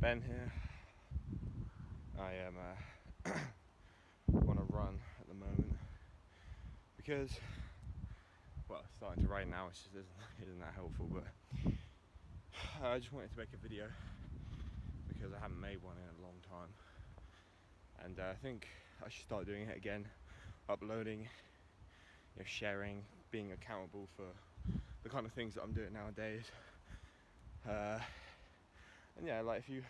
Ben here. I am on a run at the moment because, well, it's starting to rain now, which just isn't that helpful, but I just wanted to make a video because I haven't made one in a long time, and I think I should start doing it again, uploading, sharing, being accountable for the kind of things that I'm doing nowadays. And yeah, like if you're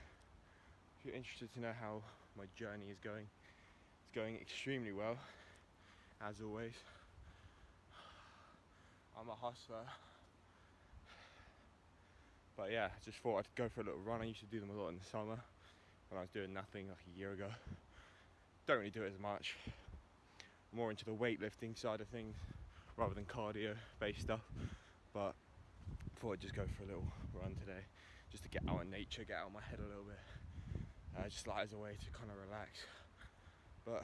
interested to know how my journey is going, it's going extremely well, as always. I'm a hustler, but yeah, I just thought I'd go for a little run. I used to do them a lot in the summer when I was doing nothing like a year ago. Don't really do it as much. More into the weightlifting side of things rather than cardio based stuff, but thought I'd just go for a little run today, just to get out in nature, get out of my head a little bit, just like as a way to kind of relax. But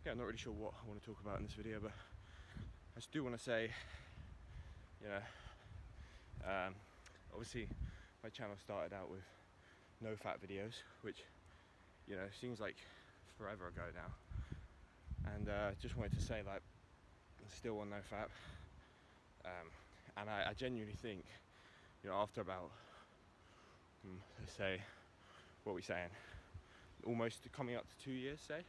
yeah, I'm not really sure what I want to talk about in this video, but I just do want to say, obviously my channel started out with no fat videos, which seems like forever ago now, and just wanted to say, like, I'm still on no fat, and I genuinely think, after about let's say, what are we saying, almost coming up to 2 years, say,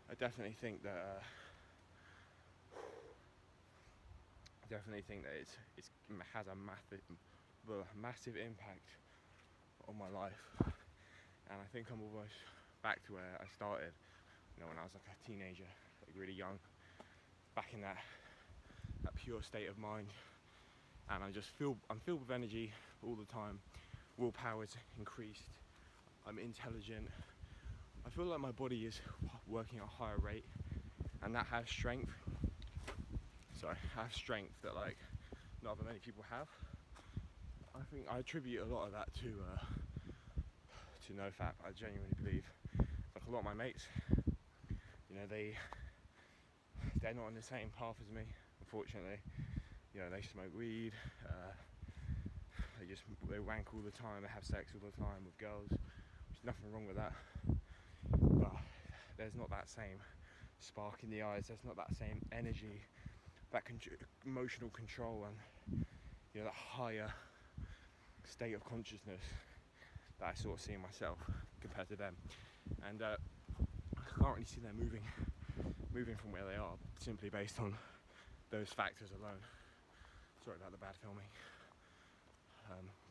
I definitely think that it has a massive impact on my life, and I think I'm almost back to where I started, when I was like a teenager, like really young, back in that pure state of mind, and I'm filled with energy all the time. Willpower's increased. I'm intelligent. I feel like my body is working at a higher rate, and that has strength. Sorry, I have strength that like not that many people have. I think I attribute a lot of that to NoFap. I genuinely believe, like, a lot of my mates, they're not on the same path as me, unfortunately. They smoke weed, they wank all the time, they have sex all the time with girls. There's nothing wrong with that, but there's not that same spark in the eyes, there's not that same energy, that emotional control, and that higher state of consciousness that I sort of see in myself compared to them. And I can't really see them moving from where they are simply based on those factors alone. Sorry about the bad filming.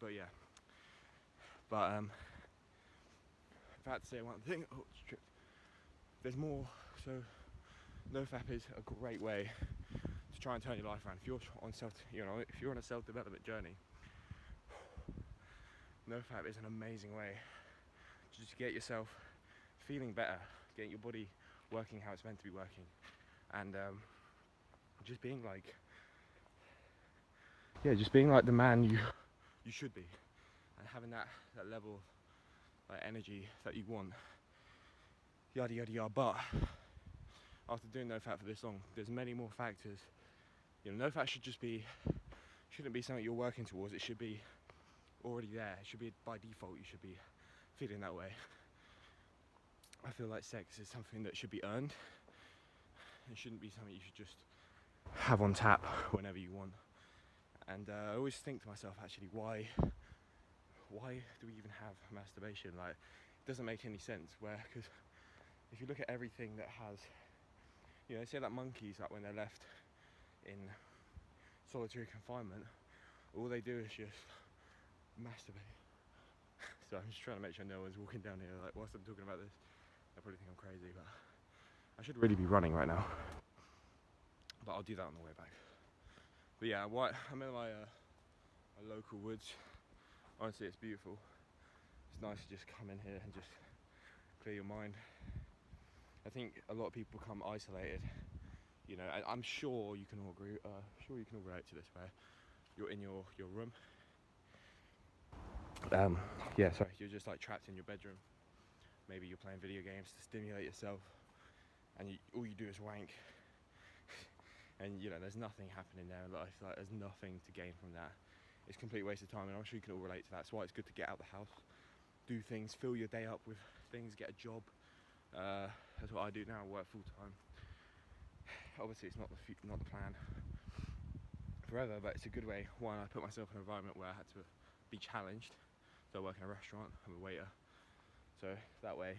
But yeah. But if I had to say one thing, it's tripped. There's more. So NoFap is a great way to try and turn your life around. If you're on a self-development journey, NoFap is an amazing way to just get yourself feeling better, get your body working how it's meant to be working, and just being like the man you should be, and having that level of like energy that you want, yada yada yada. But after doing NoFap for this long, there's many more factors. NoFap shouldn't be something you're working towards. It should be already there. It should be by default. You should be feeling that way. I feel like sex is something that should be earned. It shouldn't be something you should just have on tap whenever you want. And I always think to myself, actually, why do we even have masturbation? Like, it doesn't make any sense. Because if you look at everything that has, they say that monkeys, like when they're left in solitary confinement, all they do is just masturbate. So I'm just trying to make sure no one's walking down here like whilst I'm talking about this. They probably think I'm crazy, but I should really be running right now. But I'll do that on the way back. But yeah, I'm in my local woods. Honestly, it's beautiful. It's nice to just come in here and just clear your mind. I think a lot of people become isolated. And I'm sure you can all agree. Sure you can all relate to this, where you're in your room. You're just like trapped in your bedroom. Maybe you're playing video games to stimulate yourself, and all you do is wank. And there's nothing happening there in life. Like, there's nothing to gain from that. It's a complete waste of time, and I'm sure you can all relate to that. That's why it's good to get out of the house. do things, fill your day up with things, get a job. That's what I do now, work full time. Obviously it's not the plan forever, but it's a good way. One, I put myself in an environment where I had to be challenged. So I work in a restaurant, I'm a waiter. So that way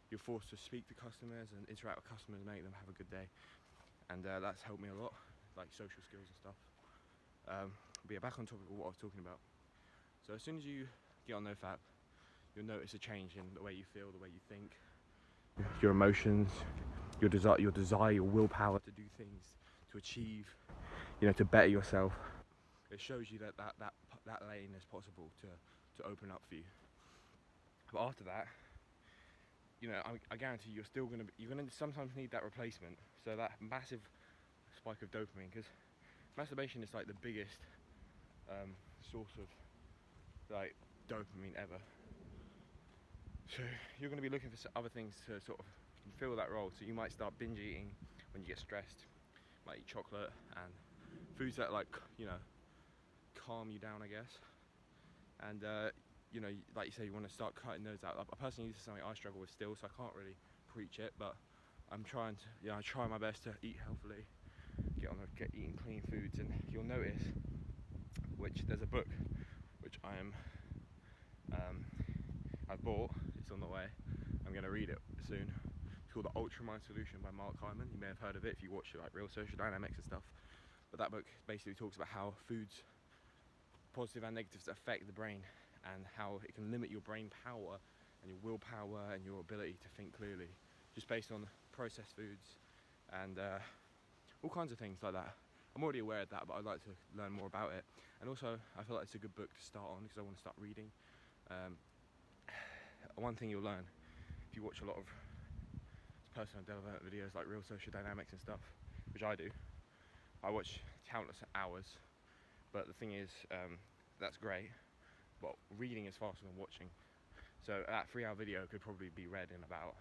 you're forced to speak to customers and interact with customers and make them have a good day. And that's helped me a lot, like social skills and stuff. But yeah, back on topic of what I was talking about. So as soon as you get on NoFap, you'll notice a change in the way you feel, the way you think, your emotions, your desire, your willpower to do things, to achieve, to better yourself. It shows you that lane is possible to open up for you. But after that, I guarantee you're gonna sometimes need that replacement. So that massive spike of dopamine, because masturbation is like the biggest source of like dopamine ever. So you're going to be looking for other things to sort of fill that role. So you might start binge eating when you get stressed. You might eat chocolate and foods that calm you down, I guess. And like you say, you want to start cutting those out. Personally, this is something I struggle with still, so I can't really preach it, but I'm trying to, I try my best to eat healthily, get eating clean foods, and you'll notice, which there's a book which I've bought. It's on the way. I'm going to read it soon. It's called The Ultramind Solution by Mark Hyman. You may have heard of it if you watch like Real Social Dynamics and stuff. But that book basically talks about how foods, positive and negatives, affect the brain, and how it can limit your brain power and your willpower and your ability to think clearly, just based on processed foods and all kinds of things like that. I'm already aware of that, but I'd like to learn more about it. And also, I feel like it's a good book to start on because I want to start reading. One thing you'll learn if you watch a lot of personal development videos like Real Social Dynamics and stuff, which I do. I watch countless hours, but the thing is, that's great, but reading is faster than watching. So that 3-hour video could probably be read in about,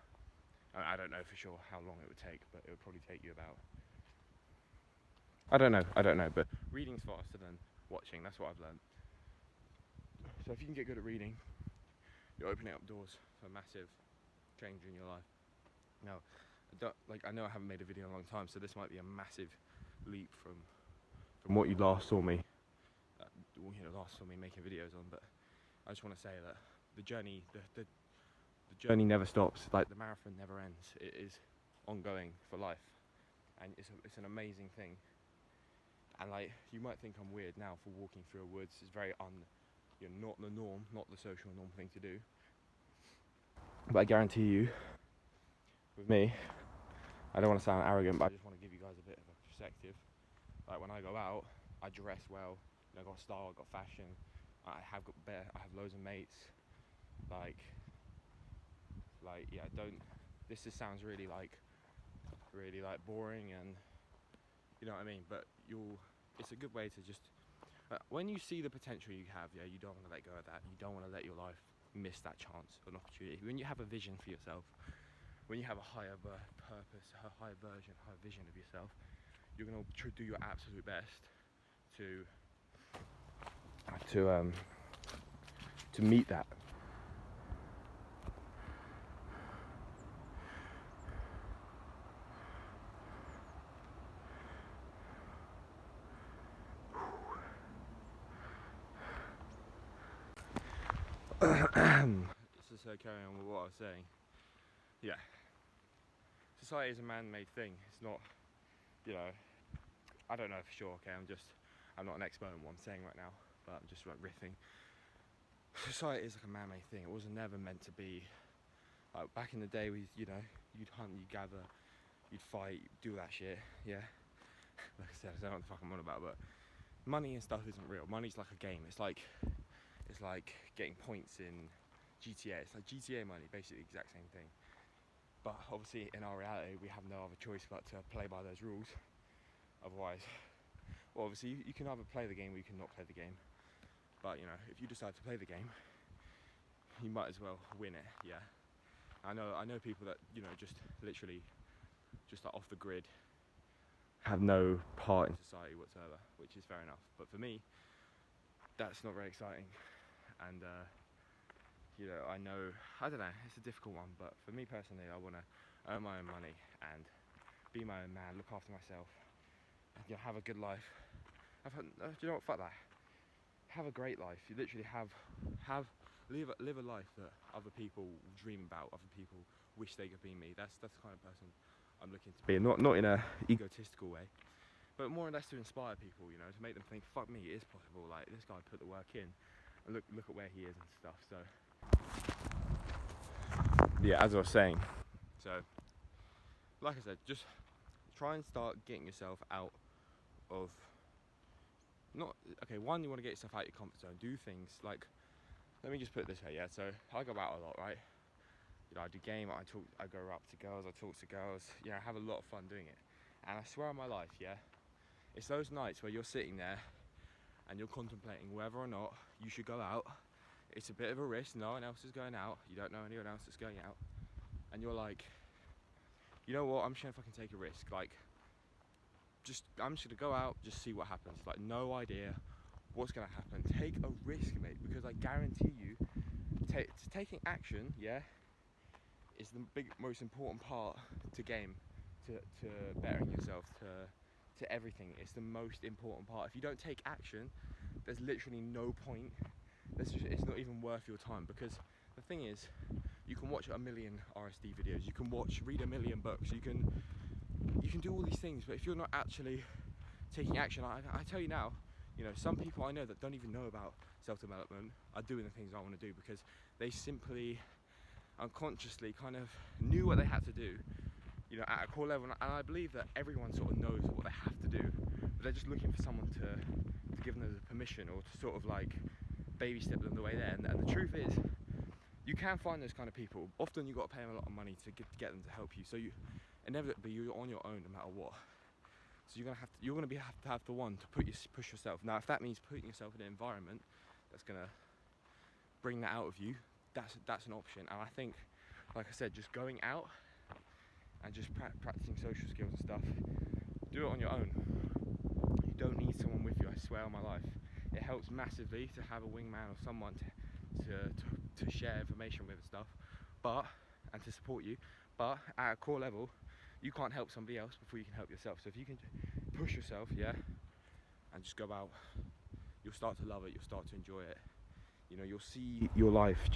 I don't know for sure how long it would take, but it would probably take you about, I don't know, but reading's faster than watching. That's what I've learned. So if you can get good at reading, you're opening up doors for a massive change in your life. Now, I know I haven't made a video in a long time, so this might be a massive leap from what you last saw me making videos on. But I just want to say that the journey never stops. Like, the marathon never ends. It is ongoing for life, and it's an amazing thing. And like, you might think I'm weird now for walking through a woods. It's very not the norm, not the social norm thing to do. But I guarantee you, with me, I don't want to sound arrogant, but I just want to give you guys a bit of a perspective. Like, when I go out, I dress well. I got style, I got fashion. I have loads of mates. This just sounds really boring, and you know what I mean. But it's a good way to just, when you see the potential you have, you don't want to let go of that. You don't want to let your life miss that chance, an opportunity. When you have a vision for yourself, when you have a higher purpose, a higher vision of yourself, you're going to do your absolute best to meet that. Just carrying on with what I was saying. Yeah. Society is a man-made thing. It's not, I don't know for sure, okay? I'm not an expert in what I'm saying right now, but I'm just riffing. Society is like a man-made thing. It was never meant to be. Like, back in the day, you'd hunt, you'd gather, you'd fight, you'd do that shit, yeah? Like I said, I don't know what the fuck I'm on about, but money and stuff isn't real. Money's like a game. It's like getting points in GTA. It's like GTA money, basically the exact same thing. But obviously, in our reality, we have no other choice but to play by those rules. Otherwise, well, obviously, you can either play the game or you can not play the game. But if you decide to play the game, you might as well win it. Yeah. I know people that just literally just like off the grid, have no part in society whatsoever, which is fair enough. But for me, that's not very exciting. And you know, I don't know, it's a difficult one, but for me personally, I want to earn my own money and be my own man, look after myself, and, you know, have a good life. Do you know what? Fuck that. Have a great life. You literally live a life that other people dream about. Other people wish they could be me. That's the kind of person I'm looking to be. Not in a egotistical way, but more or less to inspire people. You know, to make them think, fuck me, it is possible. Like, this guy put the work in, and look at where he is and stuff. So yeah, as I was saying, so like I said, just try and start getting yourself out of one, you want to get yourself out of your comfort zone. Do things like, let me just put it this way, yeah. So I go out a lot, right? You know, I do game, I go up to girls, I talk to girls. Yeah, I have a lot of fun doing it. And I swear on my life, yeah, it's those nights where you're sitting there and you're contemplating whether or not you should go out. It's a bit of a risk. No one else is going out. You don't know anyone else that's going out, and you're like, you know what? I'm just gonna fucking take a risk. Like, I'm just gonna go out, just see what happens. Like, no idea what's gonna happen. Take a risk, mate, because I guarantee you, taking action, yeah, is the most important part to game, to bettering yourself, to everything. It's the most important part. If you don't take action, there's literally no point. It's not even worth your time, because the thing is, you can watch a million RSD videos, you can read a million books, you can do all these things, but if you're not actually taking action, I tell you now, you know, some people I know that don't even know about self-development are doing the things I want to do because they simply unconsciously kind of knew what they had to do, you know, at a core level. And I believe that everyone sort of knows what they have to do, but they're just looking for someone to give them the permission, or to sort of like baby step them the way there. And the truth is, you can find those kind of people. Often you've got to pay them a lot of money to get them to help you. So inevitably you're on your own no matter what. So you're gonna have to have the one to push yourself. Now, if that means putting yourself in an environment that's gonna bring that out of you, that's an option. And I think, like I said, just going out and just practicing social skills and stuff, do it on your own. You don't need someone with you, I swear on my life. It helps massively to have a wingman or someone to share information with and stuff, and to support you. But at a core level, you can't help somebody else before you can help yourself. So if you can push yourself, yeah, and just go out, you'll start to love it, you'll start to enjoy it. You know, you'll see your life,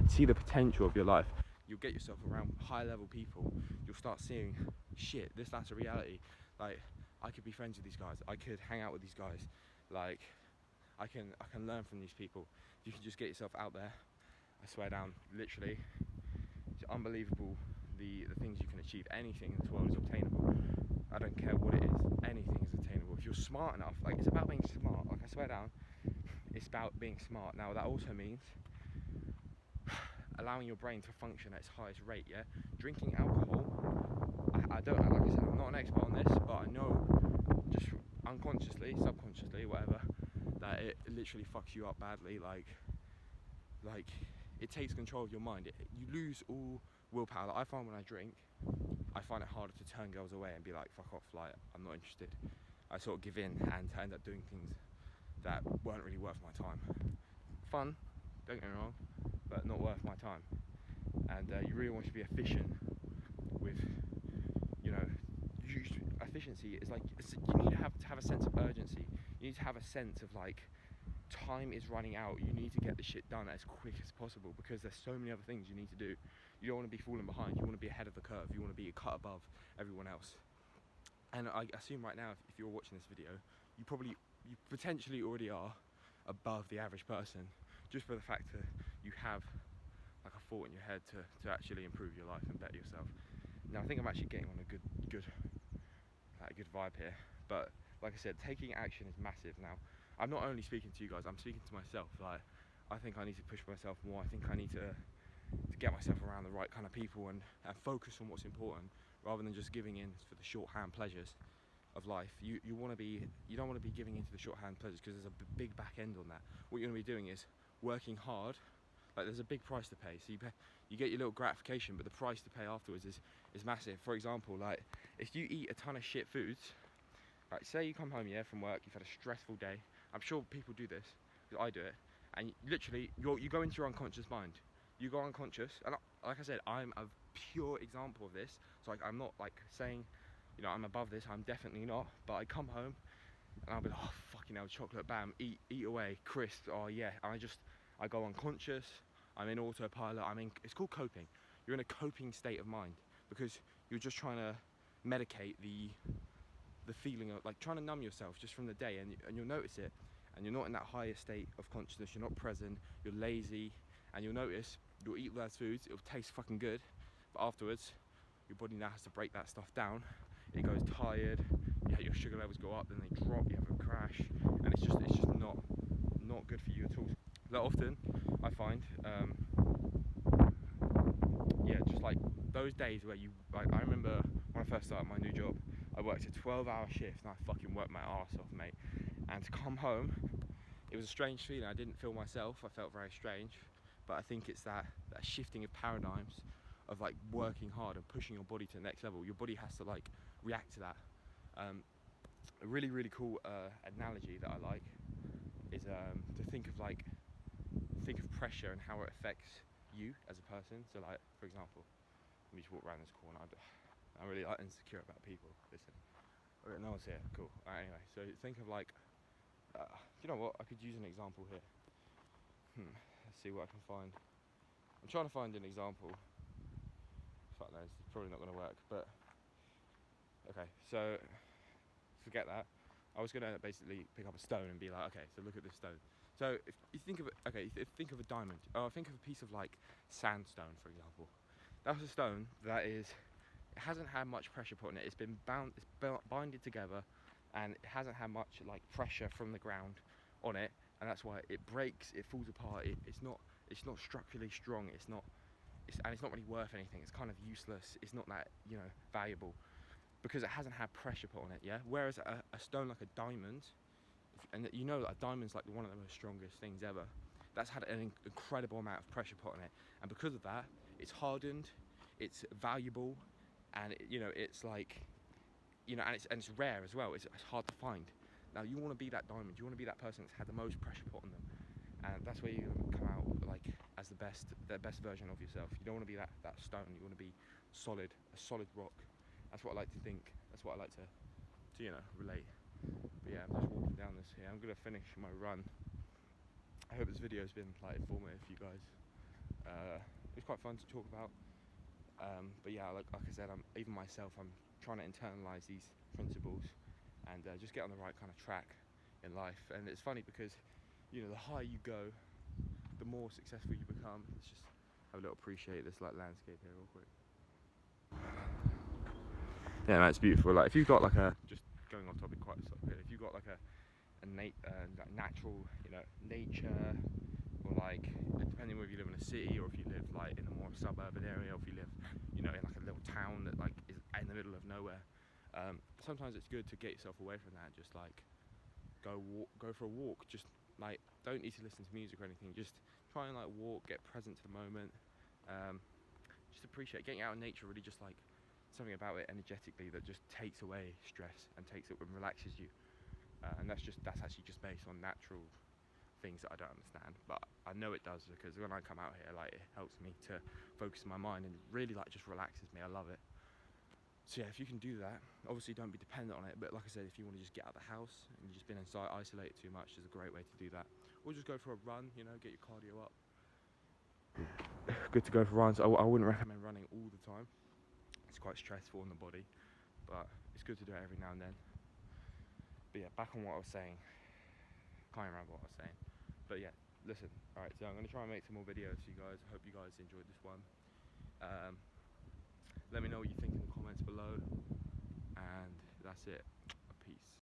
see the potential of your life. You'll get yourself around high level people. You'll start seeing, shit, that's a reality. Like, I could be friends with these guys, I could hang out with these guys, like, I can learn from these people. If you can just get yourself out there, I swear down, literally, it's unbelievable the things you can achieve. Anything in this world is obtainable. I don't care what it is, anything is attainable. If you're smart enough, like, it's about being smart, like, I swear down, it's about being smart. Now, that also means allowing your brain to function at its highest rate, yeah? Drinking alcohol, I don't, like I said, I'm not an expert on this, but I know, just unconsciously, subconsciously, whatever, that it literally fucks you up badly. Like it takes control of your mind. You lose all willpower. Like, I find when I drink, I find it harder to turn girls away and be like, fuck off, like, I'm not interested. I sort of give in and end up doing things that weren't really worth my time. Fun, don't get me wrong, but not worth my time. And you really want to be efficient with, you know, efficiency is like, you need to have a sense of urgency. You need to have a sense of, like, time is running out. You need to get the shit done as quick as possible, because there's so many other things you need to do. You don't want to be falling behind. You want to be ahead of the curve. You want to be a cut above everyone else. And I assume right now, if you're watching this video, you potentially already are above the average person, just for the fact that you have like a thought in your head to actually improve your life and better yourself. Now, I think I'm actually getting on a good vibe here. But like I said, taking action is massive. Now, I'm not only speaking to you guys, I'm speaking to myself. Like, I think I need to push myself more. I think I need to get myself around the right kind of people and focus on what's important, rather than just giving in for the shorthand pleasures of life. You don't want to be giving into the shorthand pleasures, because there's a big back end on that. What you're going to be doing is working hard. Like, there's a big price to pay. So you get your little gratification, but the price to pay afterwards is massive. For example, like, if you eat a ton of shit foods, like, say you come home, yeah, from work, you've had a stressful day. I'm sure people do this, because I do it, and literally you go into your unconscious mind. you go unconscious, and like I said, I'm a pure example of this. So like, I'm not like saying, you know, I'm above this. I'm definitely not. But I come home and I'll be like, oh fucking hell, chocolate, bam, eat away, crisp, oh yeah. And I go unconscious. I'm in autopilot. It's called coping. You're in a coping state of mind because you're just trying to medicate the feeling of like trying to numb yourself just from the day, and you'll notice it. And you're not in that higher state of consciousness. You're not present. You're lazy, and you'll notice you'll eat those foods. It'll taste fucking good, but afterwards, your body now has to break that stuff down. It goes tired. Your sugar levels go up, then they drop. You have a crash, and it's just not good for you at all. That often I find, just like those days where you like. I remember when I first started my new job, I worked a 12-hour shift, and I fucking worked my arse off, mate. And to come home, it was a strange feeling. I didn't feel myself. I felt very strange. But I think it's that shifting of paradigms of like working hard and pushing your body to the next level. Your body has to like react to that. A really cool analogy that I like is to think of pressure and how it affects you as a person. So like, for example, let me just walk around this corner. I'm really like insecure about people. Listen, okay, no one's here. Cool. Alright, anyway, so think of like, you know what? I could use an example here. Let's see what I can find. I'm trying to find an example. Fuck no, it's probably not going to work. But okay, so forget that. I was going to basically pick up a stone and be like, okay, so look at this stone. So if you think of it, okay, think of a diamond, or think of a piece of like sandstone, for example. That's a stone that it hasn't had much pressure put on it. It's been binded together, and it hasn't had much like pressure from the ground on it, and that's why it breaks, it falls apart. It's not structurally strong. It's not really worth anything. It's kind of useless. It's not that, you know, valuable, because it hasn't had pressure put on it, yeah? Whereas a stone like a diamond, and you know that a diamond's like one of the most strongest things ever, that's had an incredible amount of pressure put on it, and because of that, it's hardened, it's valuable, and you know, it's like, you know, and it's rare as well. It's hard to find. Now you want to be that diamond. You want to be that person that's had the most pressure put on them, and that's where you come out like as the best version of yourself. You don't want to be that stone. You want to be solid, a solid rock. That's what I like to think. That's what I like to you know, relate. But yeah, I'm just walking down this here. I'm gonna finish my run. I hope this video has been like informative for you guys. It's quite fun to talk about. But yeah, like I said, even myself, I'm trying to internalize these principles and just get on the right kind of track in life. And it's funny because, you know, the higher you go, the more successful you become. Let's just have a little appreciate this like landscape here real quick. Yeah, no, it's beautiful. Like if you've got like just going on topic quite a bit, if you've got like a like natural, you know, nature, or like depending whether you live in a city or if you live like in a more suburban area, or if you live, you know, in like a little town that like is in the middle of nowhere. Sometimes it's good to get yourself away from that. Just like go for a walk. Just like don't need to listen to music or anything. Just try and like walk, get present to the moment. Just appreciate getting out in nature. Really, just like something about it energetically that just takes away stress and takes it and relaxes you. And that's actually just based on natural things that I don't understand, but I know it does, because when I come out here, like, it helps me to focus my mind and really like just relaxes me. I love it. So yeah, if you can do that, obviously don't be dependent on it, but like I said, if you want to just get out of the house and you've just been inside isolated too much, there's a great way to do that. Or just go for a run, you know, get your cardio up. Good to go for runs. I wouldn't recommend running all the time. It's quite stressful on the body, but it's good to do it every now and then. But yeah, back on what I was saying. Can't remember what I was saying. But yeah, listen. Alright, so I'm going to try and make some more videos for you guys. I hope you guys enjoyed this one. Let me know what you think in the comments below. And that's it. Peace.